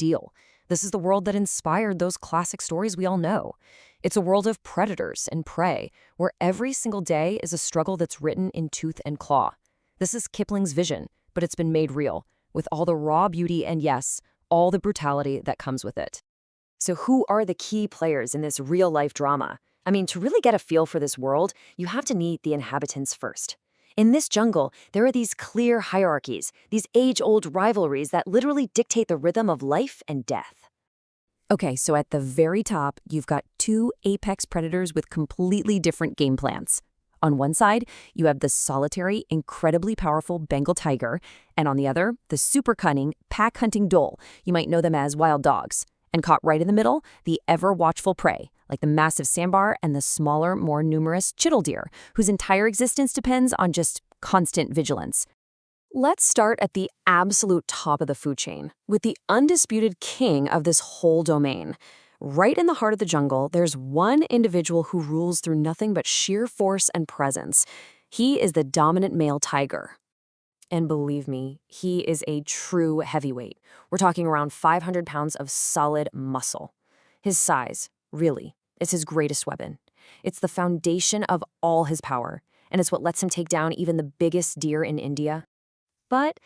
ideal. This is the world that inspired those classic stories we all know. It's a world of predators and prey, where every single day is a struggle that's written in tooth and claw. This is Kipling's vision, but it's been made real, with all the raw beauty and, yes, all the brutality that comes with it. So who are the key players in this real-life drama? I mean, to really get a feel for this world, you have to meet the inhabitants first. In this jungle, there are these clear hierarchies, these age-old rivalries that literally dictate the rhythm of life and death. Okay, so at the very top, you've got two apex predators with completely different game plans. On one side, you have the solitary, incredibly powerful Bengal tiger, and on the other, the super cunning, pack-hunting dhole. You might know them as wild dogs. And caught right in the middle, the ever-watchful prey, like the massive sandbar and the smaller, more numerous chital deer, whose entire existence depends on just constant vigilance. Let's start at the absolute top of the food chain, with the undisputed king of this whole domain. Right in the heart of the jungle, there's one individual who rules through nothing but sheer force and presence. He is the dominant male tiger. And believe me, he is a true heavyweight. We're talking around 500 pounds of solid muscle. His size, really, is his greatest weapon. It's the foundation of all his power, and it's what lets him take down even the biggest deer in India. But,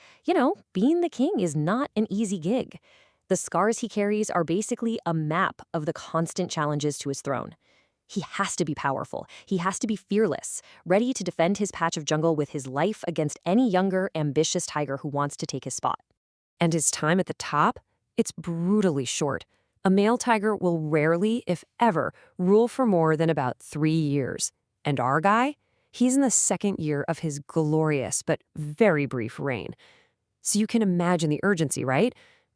being the king is not an easy gig. The scars he carries are basically a map of the constant challenges to his throne. He has to be powerful. He has to be fearless, ready to defend his patch of jungle with his life against any younger, ambitious tiger who wants to take his spot. And his time at the top? It's brutally short. A male tiger will rarely, if ever, rule for more than about 3 years. And our guy? He's in the second year of his glorious but very brief reign. So you can imagine the urgency, right?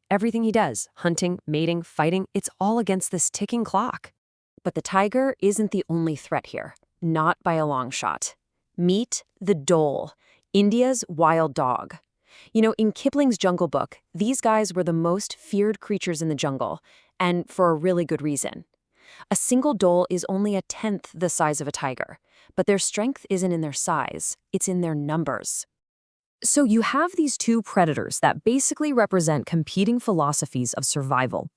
Everything he does, hunting, mating, fighting, it's all against this ticking clock. But the tiger isn't the only threat here, not by a long shot. Meet the dhole, India's wild dog. In Kipling's Jungle Book, these guys were the most feared creatures in the jungle, and for a really good reason. A single dhole is only a tenth the size of a tiger, but their strength isn't in their size, it's in their numbers. So you have these two predators that basically represent competing philosophies of survival.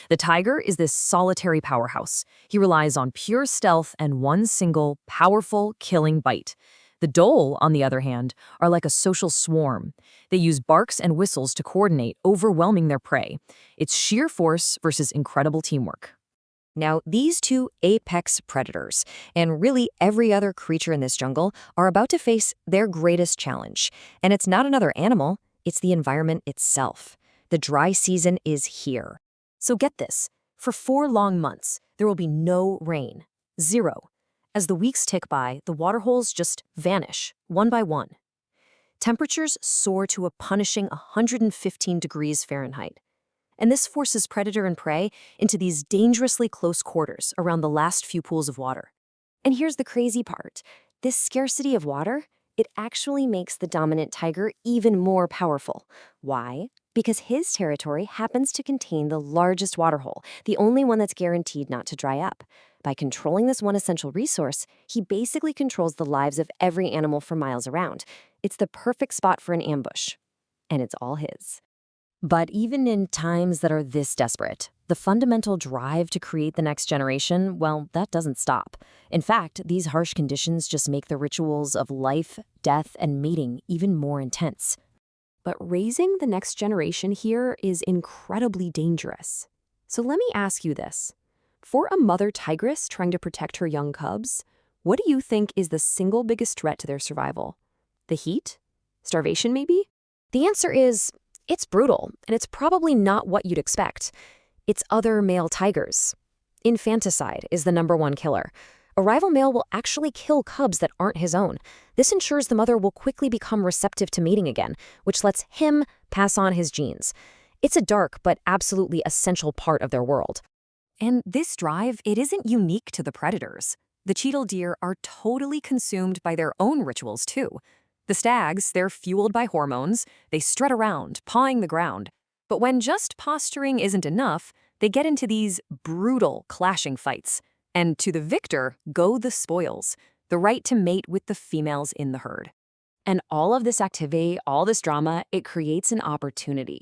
The tiger is this solitary powerhouse. He relies on pure stealth and one single, powerful, killing bite. The dhole, on the other hand, are like a social swarm. They use barks and whistles to coordinate, overwhelming their prey. It's sheer force versus incredible teamwork. Now, these two apex predators, and really every other creature in this jungle, are about to face their greatest challenge. And it's not another animal, it's the environment itself. The dry season is here. So get this, for 4 long months, there will be no rain. 0. As the weeks tick by, the waterholes just vanish, one by one. Temperatures soar to a punishing 115 degrees Fahrenheit. And this forces predator and prey into these dangerously close quarters around the last few pools of water. And here's the crazy part. This scarcity of water, it actually makes the dominant tiger even more powerful. Why? Because his territory happens to contain the largest waterhole, the only one that's guaranteed not to dry up. By controlling this one essential resource, he basically controls the lives of every animal for miles around. It's the perfect spot for an ambush. And it's all his. But even in times that are this desperate, the fundamental drive to create the next generation, well, that doesn't stop. In fact, these harsh conditions just make the rituals of life, death, and mating even more intense. But raising the next generation here is incredibly dangerous. So let me ask you this. For a mother tigress trying to protect her young cubs, what do you think is the single biggest threat to their survival? The heat? Starvation, maybe? The answer is, it's brutal, and it's probably not what you'd expect. It's other male tigers. Infanticide is the #1 killer. A rival male will actually kill cubs that aren't his own. This ensures the mother will quickly become receptive to mating again, which lets him pass on his genes. It's a dark but absolutely essential part of their world. And this drive, it isn't unique to the predators. The cheetal deer are totally consumed by their own rituals too. The stags, they're fueled by hormones. They strut around, pawing the ground. But when just posturing isn't enough, they get into these brutal, clashing fights. And to the victor go the spoils, the right to mate with the females in the herd. And all of this activity, all this drama, it creates an opportunity.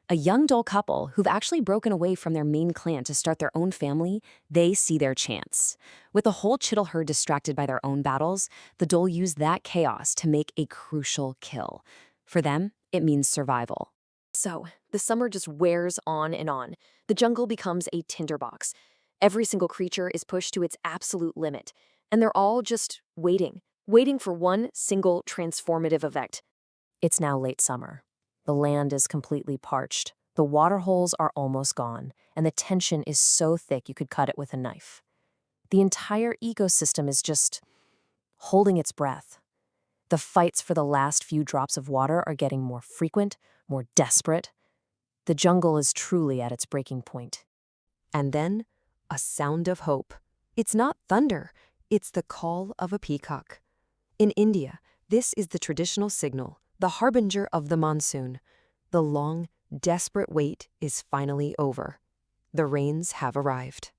A young Dole couple who've actually broken away from their main clan to start their own family, they see their chance. With the whole Chital herd distracted by their own battles, the Dole use that chaos to make a crucial kill. For them, it means survival. So, the summer just wears on and on. The jungle becomes a tinderbox. Every single creature is pushed to its absolute limit, and they're all just waiting for one single transformative event. It's now late summer. The land is completely parched, the water holes are almost gone, and the tension is so thick you could cut it with a knife. The entire ecosystem is just holding its breath. The fights for the last few drops of water are getting more frequent, more desperate. The jungle is truly at its breaking point. And then, a sound of hope. It's not thunder, it's the call of a peacock. In India, this is the traditional signal, the harbinger of the monsoon. The long, desperate wait is finally over. The rains have arrived.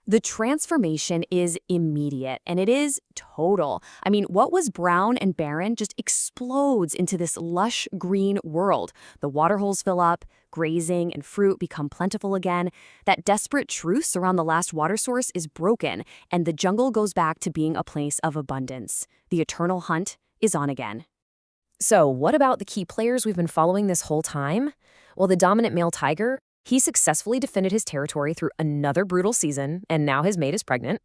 The transformation is immediate, and it is total. I mean, what was brown and barren just explodes into this lush green world. The waterholes fill up, grazing and fruit become plentiful again. That desperate truce around the last water source is broken, and the jungle goes back to being a place of abundance. The eternal hunt is on again. So, what about the key players we've been following this whole time? Well, the dominant male tiger, he successfully defended his territory through another brutal season, and now his mate is pregnant.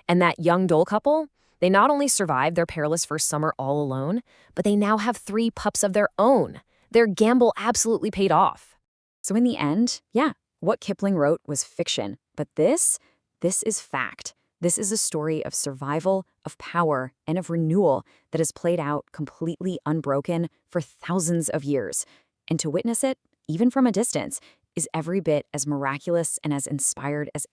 And that young Dole couple, they not only survived their perilous first summer all alone, but they now have 3 pups of their own. Their gamble absolutely paid off. So in the end, yeah, what Kipling wrote was fiction. But this is fact. This is a story of survival, of power, and of renewal that has played out completely unbroken for thousands of years. And to witness it, even from a distance, is every bit as miraculous and as inspired as